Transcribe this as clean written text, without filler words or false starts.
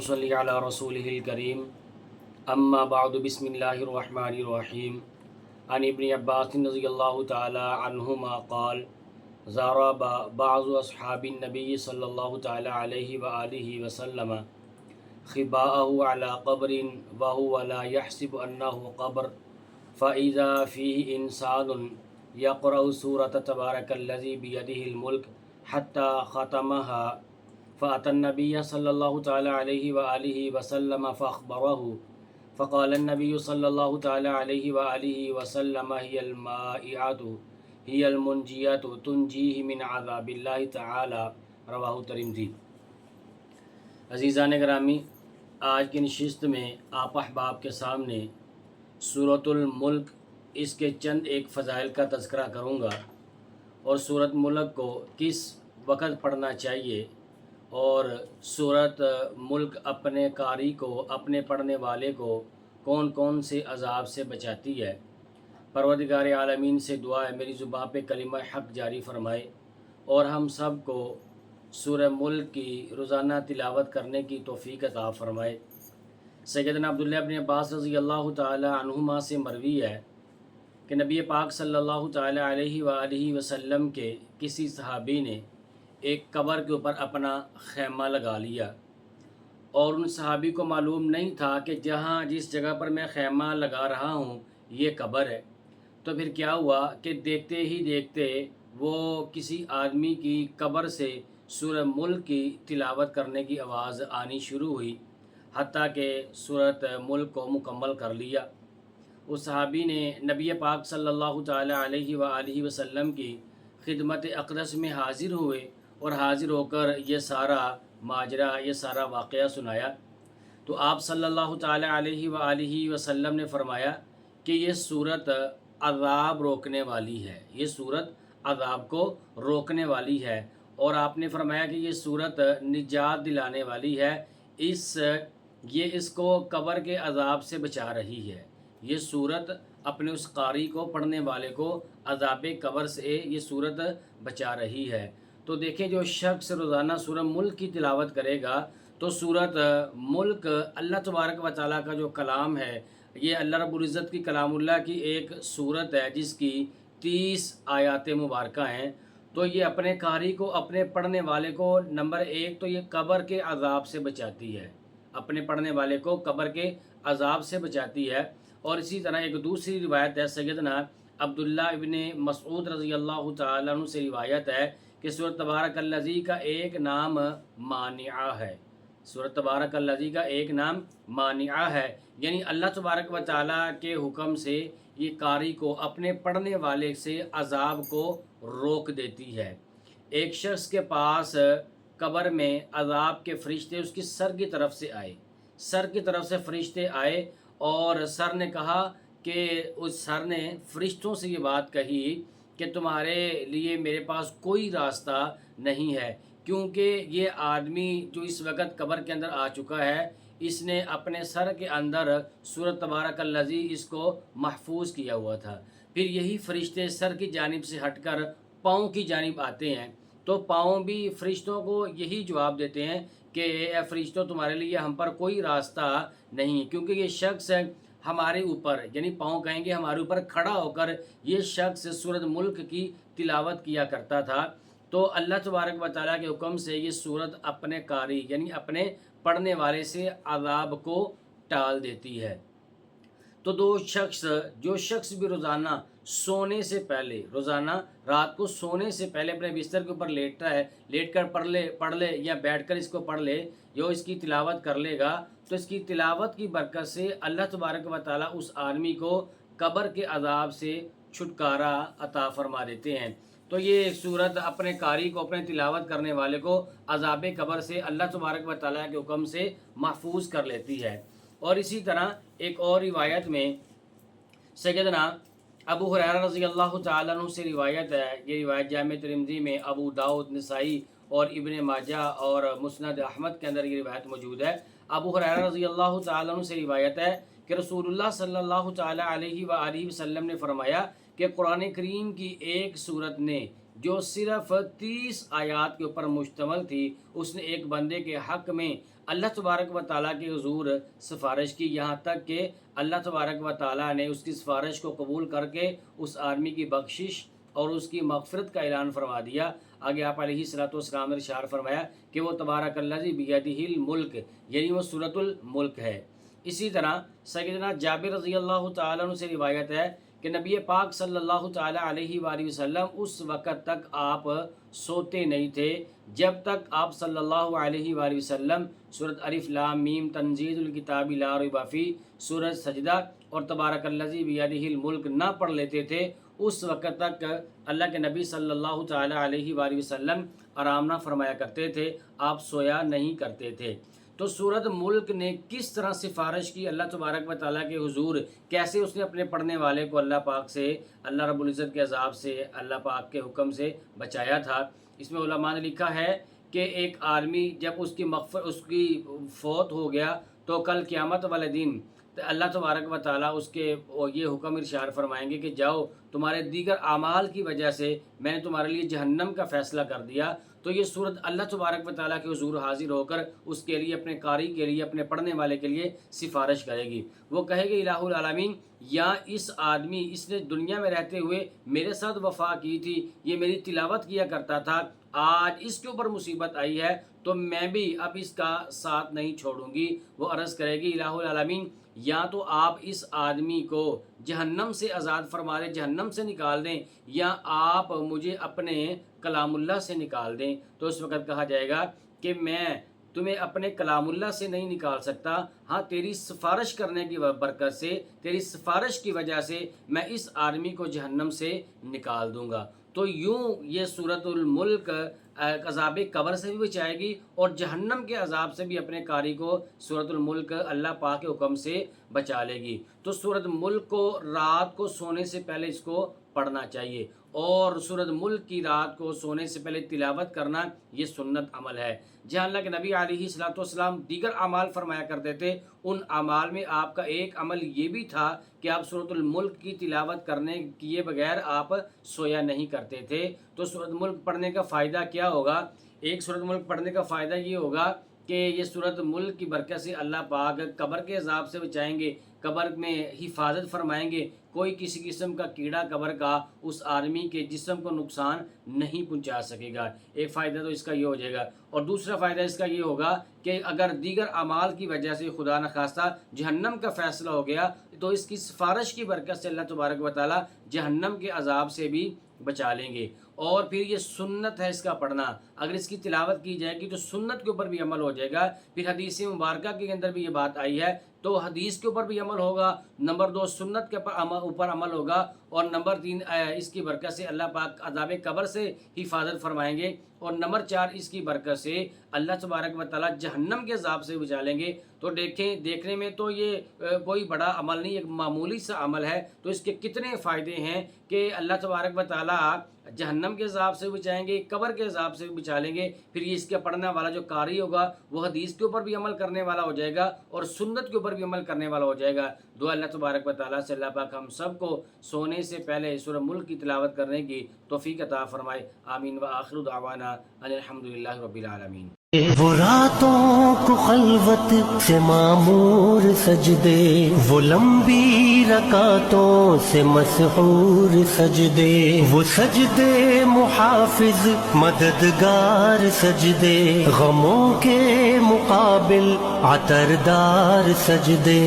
صلی علی رسولہ الکریم اما بعد بسم اللہ الرحمن الرحیم عن ابن عباس رضی اللہ تعالی عنہما قال زار بعض اصحاب النبی صلی اللہ تعالی علیہ وآلہ وسلم خباءه على قبر وهو لا يحسب أنه قبر فإذا فيه إنسان يقرأ سورة تبارك الذي بيده الملك حتى ختمها فأتى النبي صلى الله تعالى عليه وآله وسلم فأخبره فقال النبي صلى الله تعالى عليه وآله وسلم هي المائعة هي المنجية تنجيه من عذاب الله تعالى رواہ ترمذی۔ عزیزان گرامی، آج کی نشست میں آپ احباب کے سامنے سورۃ الملک اس کے چند ایک فضائل کا تذکرہ کروں گا اور سورۃ ملک کو کس وقت پڑھنا چاہیے اور سورۃ ملک اپنے قاری کو، اپنے پڑھنے والے کو کون کون سے عذاب سے بچاتی ہے۔ پروردگار عالمین سے دعا ہے میری زبان پہ کلمہ حق جاری فرمائے اور ہم سب کو سورہ ملک کی روزانہ تلاوت کرنے کی توفیق عطا فرمائے۔ سیدنا عبداللہ بن عباس رضی اللہ تعالی عنہما سے مروی ہے کہ نبی پاک صلی اللہ تعالی علیہ وآلہ وسلم کے کسی صحابی نے ایک قبر کے اوپر اپنا خیمہ لگا لیا اور ان صحابی کو معلوم نہیں تھا کہ جس جگہ پر میں خیمہ لگا رہا ہوں یہ قبر ہے۔ تو پھر کیا ہوا کہ دیکھتے ہی دیکھتے وہ کسی آدمی کی قبر سے سورہ ملک کی تلاوت کرنے کی آواز آنی شروع ہوئی، حتیٰ کہ سورۃ ملک کو مکمل کر لیا۔ اس صحابی نے نبی پاک صلی اللہ تعالی علیہ وآلہ وسلم کی خدمت اقدس میں حاضر ہوئے اور حاضر ہو کر یہ سارا ماجرا، یہ سارا واقعہ سنایا۔ تو آپ صلی اللہ تعالی علیہ وآلہ وسلم نے فرمایا کہ یہ صورت عذاب روکنے والی ہے، یہ صورت عذاب کو روکنے والی ہے، اور آپ نے فرمایا کہ یہ صورت نجات دلانے والی ہے، اس کو قبر کے عذاب سے بچا رہی ہے۔ یہ صورت اپنے اس قاری کو، پڑھنے والے کو عذاب قبر سے یہ صورت بچا رہی ہے۔ تو دیکھیں، جو شخص روزانہ سورہ ملک کی تلاوت کرے گا تو سورۃ ملک اللہ تبارک و تعالیٰ کا جو کلام ہے، یہ اللہ رب العزت کی کلام اللہ کی ایک صورت ہے جس کی 30 آیات مبارکہ ہیں۔ تو یہ اپنے قاری کو، اپنے پڑھنے والے کو نمبر 1 تو یہ قبر کے عذاب سے بچاتی ہے، اپنے پڑھنے والے کو قبر کے عذاب سے بچاتی ہے۔ اور اسی طرح ایک دوسری روایت ہے، سیدنا عبداللہ ابن مسعود رضی اللہ تعالیٰ عنہ سے روایت ہے کہ سورۃ تبارک الذی کا ایک نام مانعہ ہے۔ سورۃ تبارک الذی کا ایک نام مانعہ ہے، یعنی اللہ تبارک و تعالیٰ کے حکم سے یہ قاری کو، اپنے پڑھنے والے سے عذاب کو روک دیتی ہے۔ ایک شخص کے پاس قبر میں عذاب کے فرشتے اس کی سر کی طرف سے آئے، سر کی طرف سے فرشتے آئے اور سر نے کہا کہ اس سر نے فرشتوں سے یہ بات کہی کہ تمہارے لیے میرے پاس کوئی راستہ نہیں ہے، کیونکہ یہ آدمی جو اس وقت قبر کے اندر آ چکا ہے، اس نے اپنے سر کے اندر سورۃ تبارک الذی اس کو محفوظ کیا ہوا تھا۔ پھر یہی فرشتے سر کی جانب سے ہٹ کر پاؤں کی جانب آتے ہیں، تو پاؤں بھی فرشتوں کو یہی جواب دیتے ہیں کہ اے فرشتوں، تمہارے لیے ہم پر کوئی راستہ نہیں، کیونکہ یہ شخص ہمارے اوپر، یعنی پاؤں کہیں گے ہمارے اوپر کھڑا ہو کر یہ شخص سورۃ ملک کی تلاوت کیا کرتا تھا۔ تو اللہ تبارک و تعالیٰ کے حکم سے یہ صورت اپنے قاری، یعنی اپنے پڑھنے والے سے عذاب کو ٹال دیتی ہے۔ تو جو شخص بھی روزانہ سونے سے پہلے، روزانہ رات کو سونے سے پہلے اپنے بستر کے اوپر لیٹتا ہے، لیٹ کر پڑھ لے یا بیٹھ کر اس کو پڑھ لے، جو اس کی تلاوت کر لے گا، تو اس کی تلاوت کی برکت سے اللہ تبارک و تعالیٰ اس آدمی کو قبر کے عذاب سے چھٹکارا عطا فرما دیتے ہیں۔ تو یہ صورت اپنے قاری کو، اپنے تلاوت کرنے والے کو عذاب قبر سے اللہ تبارک و تعالیٰ کے حکم سے محفوظ کر لیتی ہے۔ اور اسی طرح ایک اور روایت میں سیدنا ابو ہریرہ رضی اللہ تعالیٰ عنہ سے روایت ہے، یہ روایت جامع ترمذی میں، ابو داؤد، نسائی اور ابن ماجہ اور مسند احمد کے اندر یہ روایت موجود ہے۔ ابو ہریرہ رضی اللہ تعالیٰ عنہ سے روایت ہے کہ رسول اللہ صلی اللہ تعالیٰ علیہ وآلہ وسلم نے فرمایا کہ قرآن کریم کی ایک صورت نے جو صرف 30 آیات کے اوپر مشتمل تھی، اس نے ایک بندے کے حق میں اللہ تبارک و تعالیٰ کے حضور سفارش کی، یہاں تک کہ اللہ تبارک و تعالیٰ نے اس کی سفارش کو قبول کر کے اس آدمی کی بخشش اور اس کی مغفرت کا اعلان فرما دیا۔ آگے آپ علیہ الصلوۃ والسلام نے ارشاد فرمایا کہ وہ تبارک الذی بیدہ الملک، یعنی وہ سورۃ الملک ہے۔ اسی طرح سیدنا جابر رضی اللہ تعالیٰ عنہ سے روایت ہے کہ نبی پاک صلی اللہ تعالیٰ علیہ وآلہ وسلم اس وقت تک آپ سوتے نہیں تھے جب تک آپ صلی اللہ علیہ وآلہ وسلم سورۃ الف لام میم تنزیل الکتاب لا ریب فیہ، سورۃ سجدہ اور تبارک الذی بیدہ الملک نہ پڑھ لیتے تھے۔ اس وقت تک اللہ کے نبی صلی اللہ تعالیٰ علیہ وآلہ وسلم آرام نہ فرمایا کرتے تھے، آپ سویا نہیں کرتے تھے۔ تو سورۃ ملک نے کس طرح سفارش کی اللہ تبارک و تعالیٰ کے حضور، کیسے اس نے اپنے پڑھنے والے کو اللہ پاک سے، اللہ رب العزت کے عذاب سے، اللہ پاک کے حکم سے بچایا تھا۔ اس میں علماء نے لکھا ہے کہ ایک آدمی جب اس کی فوت ہو گیا تو کل قیامت والے دن اللہ تبارک و تعالیٰ اس کے یہ حکم ارشاد فرمائیں گے کہ جاؤ، تمہارے دیگر اعمال کی وجہ سے میں نے تمہارے لیے جہنم کا فیصلہ کر دیا۔ تو یہ صورت اللہ تبارک و تعالیٰ کے حضور حاضر ہو کر اس کے لیے، اپنے قاری کے لیے، اپنے پڑھنے والے کے لیے سفارش کرے گی۔ وہ کہے گی الہ العالمین، یا اس آدمی، اس نے دنیا میں رہتے ہوئے میرے ساتھ وفا کی تھی، یہ میری تلاوت کیا کرتا تھا، آج اس کے اوپر مصیبت آئی ہے تو میں بھی اب اس کا ساتھ نہیں چھوڑوں گی۔ وہ عرض کرے گی الہ العالمین، یا تو آپ اس آدمی کو جہنم سے آزاد فرما دیں، جہنم سے نکال دیں، یا آپ مجھے اپنے کلام اللہ سے نکال دیں۔ تو اس وقت کہا جائے گا کہ میں تمہیں اپنے کلام اللہ سے نہیں نکال سکتا، ہاں تیری سفارش کرنے کی برکت سے، تیری سفارش کی وجہ سے میں اس آدمی کو جہنم سے نکال دوں گا۔ تو یوں یہ سورۃ الملک عذاب قبر سے بھی بچائے گی اور جہنم کے عذاب سے بھی اپنے قاری کو سورۃ الملک اللہ پاک کے حکم سے بچا لے گی۔ تو سورۃ ملک کو رات کو سونے سے پہلے اس کو پڑھنا چاہیے، اور سورۃ ملک کی رات کو سونے سے پہلے تلاوت کرنا یہ سنت عمل ہے۔ جہاں اللہ کے نبی علیہ الصلوۃ والسلام دیگر اعمال فرمایا کرتے تھے، ان اعمال میں آپ کا ایک عمل یہ بھی تھا کہ آپ سورۃ الملک کی تلاوت کرنے کیے بغیر آپ سویا نہیں کرتے تھے۔ تو سورۃ ملک پڑھنے کا فائدہ کیا ہوگا؟ ایک سورۃ ملک پڑھنے کا فائدہ یہ ہوگا کہ یہ سورۃ ملک کی برکت سے اللہ پاک قبر کے عذاب سے بچائیں گے، قبر میں حفاظت فرمائیں گے، کوئی کسی قسم کا کیڑا قبر کا اس آدمی کے جسم کو نقصان نہیں پہنچا سکے گا۔ ایک فائدہ تو اس کا یہ ہو جائے گا، اور دوسرا فائدہ اس کا یہ ہوگا کہ اگر دیگر اعمال کی وجہ سے خدا نخواستہ جہنم کا فیصلہ ہو گیا تو اس کی سفارش کی برکت سے اللہ تبارک و تعالیٰ جہنم کے عذاب سے بھی بچا لیں گے۔ اور پھر یہ سنت ہے اس کا پڑھنا، اگر اس کی تلاوت کی جائے گی تو سنت کے اوپر بھی عمل ہو جائے گا۔ پھر حدیث مبارکہ کے اندر بھی یہ بات آئی ہے، تو حدیث کے اوپر بھی عمل ہوگا، نمبر 2 سنت کے اوپر عمل ہوگا، اور نمبر 3 اس کی برکت سے اللہ پاک عذاب قبر سے حفاظت فرمائیں گے، اور نمبر 4 اس کی برکت سے اللہ تبارک و تعالیٰ جہنم کے عذاب سے بچا لیں گے۔ تو دیکھنے میں تو یہ کوئی بڑا عمل نہیں، ایک معمولی سا عمل ہے، تو اس کے کتنے فائدے ہیں کہ اللہ تبارک و تعالیٰ جہنم کے عذاب سے بچائیں گے، قبر کے عذاب سے بھی بچا لیں گے۔ پھر یہ اس کے پڑھنے والا جو قاری ہوگا وہ حدیث کے اوپر بھی عمل کرنے والا ہو جائے گا اور سنت کے اوپر بھی عمل کرنے والا ہو جائے گا۔ دعا اللہ تبارک و تعالیٰ سے اللہ پاک ہم سب کو سونے سے پہلے سورہ ملک کی تلاوت کرنے کی توفیق عطا فرمائے۔ آمین وآخر دعوانا ان الحمدللہ رب العالمین۔ وہ راتوں کو خلوت سے معمور سجدے، وہ لمبی رکعتوں سے مسحور سجدے، وہ سجدے محافظ مددگار سجدے، غموں کے مقابل عطردار سجدے۔